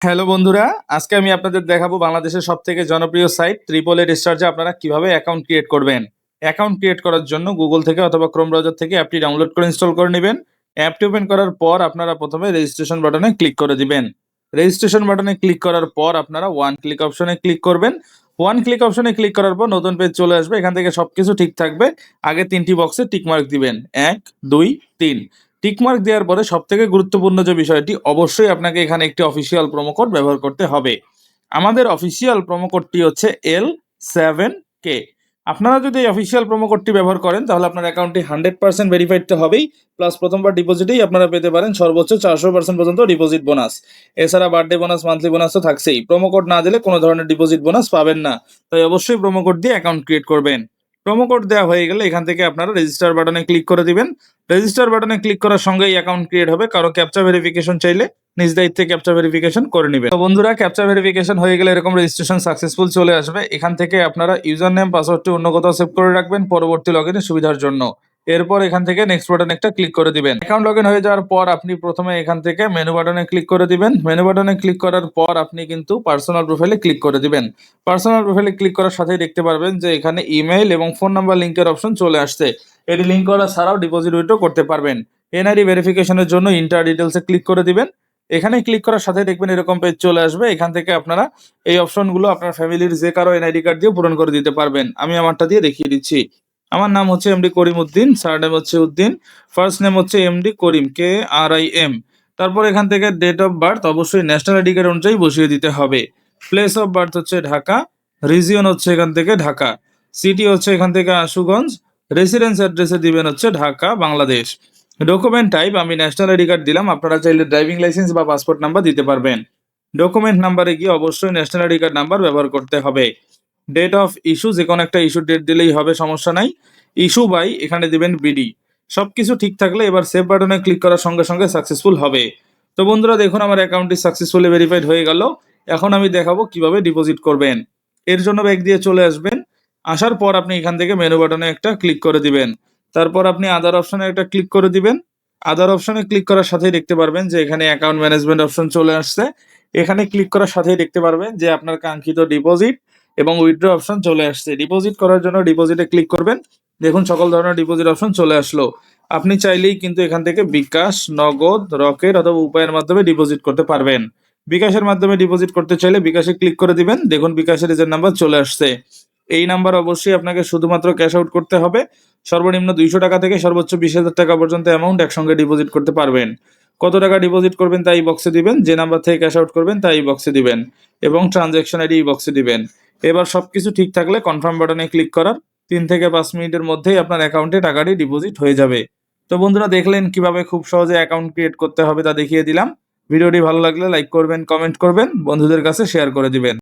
Hello বন্ধুরা, আজকে আমি আপনাদের দেখাবো বাংলাদেশের সবথেকে জনপ্রিয় সাইট ট্রিপল এইট স্টার্জে আপনারা কিভাবে অ্যাকাউন্ট ক্রিয়েট করবেন। অ্যাকাউন্ট ক্রিয়েট করার জন্য গুগল থেকে অথবা ক্রোম ব্রাউজার থেকে অ্যাপটি ডাউনলোড করে ইনস্টল করে নেবেন। অ্যাপটি ওপেন করার পর আপনারা প্রথমে রেজিস্ট্রেশন বাটনে ক্লিক করে দিবেন। রেজিস্ট্রেশন বাটনে ক্লিক করার পর আপনারা ওয়ান ক্লিক অপশনে ক্লিক করবেন। ওয়ান ক্লিক অপশনে ক্লিক করার পর নতুন পেজ চলে আসবে। এখান থেকে সবকিছু ঠিক থাকবে। আগে ৩টি বক্সে টিক মার্ক দিবেন, ১, ২, ৩। টিকমার্ক দেওয়ার পরে সবথেকে গুরুত্বপূর্ণ যে বিষয়টি, অবশ্যই আপনাকে এখানে একটি অফিসিয়াল প্রোমো কোড ব্যবহার করতে হবে। আমাদের অফিসিয়াল প্রোমো কোডটি হচ্ছে L7K। আপনারা যদি এই অফিসিয়াল প্রোমো কোডটি ব্যবহার করেন তাহলে আপনার অ্যাকাউন্টটি 100% ভেরিফাইড তো হবেই, প্লাস প্রথমবার ডিপোজিটেই আপনারা পেতে পারেন সর্বোচ্চ 400% পর্যন্ত ডিপোজিট বোনাস। এছাড়া বার্থডে বোনাস, মান্থলি বোনাস তো থাকছেই। প্রোমো কোড না দিলে কোনো ধরনের ডিপোজিট বোনাস পাবেন না। তাই অবশ্যই প্রোমো কোড দিয়ে অ্যাকাউন্ট ক্রিয়েট করবেন। প্রোমো কোড দেওয়া হয়ে গেলে এখান থেকে আপনারা রেজিস্টার বাটনে ক্লিক করে দিবেন। রেজিস্টার বাটনে ক্লিক করার সঙ্গেই অ্যাকাউন্ট ক্রিয়েট হবে। কারো ক্যাপচা ভেরিফিকেশন চাইলে নিজ দায়িত্বে ক্যাপচা ভেরিফিকেশন করে নেবেন। তো বন্ধুরা, ক্যাপচা ভেরিফিকেশন হয়ে গেলে এরকম রেজিস্ট্রেশন সাকসেসফুল চলে আসবে। এখান থেকে আপনারা ইউজার নেম, পাসওয়ার্ডটি অন্য কোথাও সেভ করে রাখবেন পরবর্তী লগইনের সুবিধার জন্য। এরপর এখান থেকে নেক্সট বাটনে একটা ক্লিক করে দিবেন। অ্যাকাউন্ট লগইন হয়ে যাওয়ার পর আপনি প্রথমে এখান থেকে মেনু বাটনে ক্লিক করে দিবেন। মেনু বাটনে ক্লিক করার পর আপনি কিন্তু পার্সোনাল প্রোফাইলে ক্লিক করে দিবেন। পার্সোনাল প্রোফাইলে ক্লিক করার সাথেই দেখতে পারবেন যে এখানে ইমেইল এবং ফোন নাম্বার লিংকের অপশন চলে আসছে। এটি লিংক করা ছাড়াও ডিপোজিট উইথড্র করতে পারবেন। এনআইডি ভেরিফিকেশনের জন্য ইন্টার ডিটেলসে ক্লিক করে দিবেন। এখানে ক্লিক করার সাথে দেখবেন এরকম পেজ চলে আসবে। এখান থেকে আপনারা এই অপশনগুলো আপনার ফ্যামিলির যে কারো এনআইডি কার্ড দিয়ে পূরণ করে দিতে পারবেন। আমি আমারটা দিয়ে দেখিয়ে দিচ্ছি। আমার নাম হচ্ছে এমডি করিম উদ্দিন, সারনেম হচ্ছে উদ্দিন, ফার্স্ট নেম হচ্ছে এমডি করিম, KRIM। তারপর এখান থেকে ডেট অফ বার্থ অবশ্যই ন্যাশনাল আইডি কার্ড অনুযায়ী বসিয়ে দিতে হবে। প্লেস অফ বার্থ হচ্ছে ঢাকা, রিজিয়ন হচ্ছে এখান থেকে ঢাকা, সিটি হচ্ছে এখান থেকে আশুগঞ্জ, রেসিডেন্স অ্যাড্রেসে দিবেন হচ্ছে ঢাকা, বাংলাদেশ। ডকুমেন্ট টাইপ আমি ন্যাশনাল আইডি কার্ড দিলাম, আপনারা চাইলে ড্রাইভিং লাইসেন্স বা পাসপোর্ট নাম্বার দিতে পারবেন। ডকুমেন্ট নাম্বারে গিয়ে অবশ্যই ন্যাশনাল আইডি কার্ড নাম্বার ব্যবহার করতে হবে। ডেট অফ ইস্যু যে কোনো একটা ইস্যু ডেট দিলেই হবে, সমস্যা নাই। ইস্যু বাই এখানে দিবেন বিডি। সবকিছু ঠিক থাকলে এবার সেভ বাটনে ক্লিক করার সঙ্গে সঙ্গে সাকসেসফুল হবে। তো বন্ধুরা দেখুন, আমার অ্যাকাউন্টটি সাকসেসফুলি ভেরিফাইড হয়ে গেল। এখন আমি দেখাবো কিভাবে ডিপোজিট করবেন। এর জন্য ব্যাক দিয়ে চলে আসবেন। আসার পর আপনি এখান থেকে মেনু বাটনে একটা ক্লিক করে দিবেন। তারপর আপনি আদার অপশনে একটা ক্লিক করে দিবেন। আদার অপশনে ক্লিক করার সাথেই দেখতে পারবেন যে এখানে অ্যাকাউন্ট ম্যানেজমেন্ট অপশন চলে আসছে। এখানে ক্লিক করার সাথেই দেখতে পারবেন যে আপনার কাঙ্ক্ষিত ডিপোজিট এবং উইথড্র অপশন চলে আসছে। ডিপোজিট করার জন্য ডিপোজিটে ক্লিক করবেন। দেখুন সকল ধরনের ডিপোজিট অপশন চলে আসলো। আপনি চাইলেই কিন্তু এখান থেকে বিকাশ, নগদ, রকেট অথবা উপায়ের মাধ্যমে ডিপোজিট করতে পারবেন। বিকাশের মাধ্যমে ডিপোজিট করতে চাইলে বিকাশে ক্লিক করে দিবেন। দেখুন বিকাশের এজেন্ট নাম্বার চলে আসছে। এই নাম্বার অবশ্যই আপনাকে শুধুমাত্র ক্যাশ আউট করতে হবে। সর্বনিম্ন 200 টাকা থেকে সর্বোচ্চ 20,000 টাকা পর্যন্ত অ্যামাউন্ট একসঙ্গে ডিপোজিট করতে পারবেন। কত টাকা ডিপোজিট করবেন তা এই বক্সে দিবেন, যে নাম্বার থেকে ক্যাশ আউট করবেন তা এই বক্সে দিবেন এবং ট্রানজ্যাকশন আইডি এই বক্সে দিবেন। এবার সবকিছু ঠিক থাকলে কনফার্ম বাটনে ক্লিক করার 3 থেকে 5 মিনিটের মধ্যেই আপনার অ্যাকাউন্টে টাকাটি ডিপোজিট হয়ে যাবে। তো বন্ধুরা দেখলেন কিভাবে খুব সহজে অ্যাকাউন্ট ক্রিয়েট করতে হবে তা দেখিয়ে দিলাম। ভিডিওটি ভালো লাগলে লাইক করবেন, কমেন্ট করবেন, বন্ধুদের কাছে শেয়ার করে দিবেন।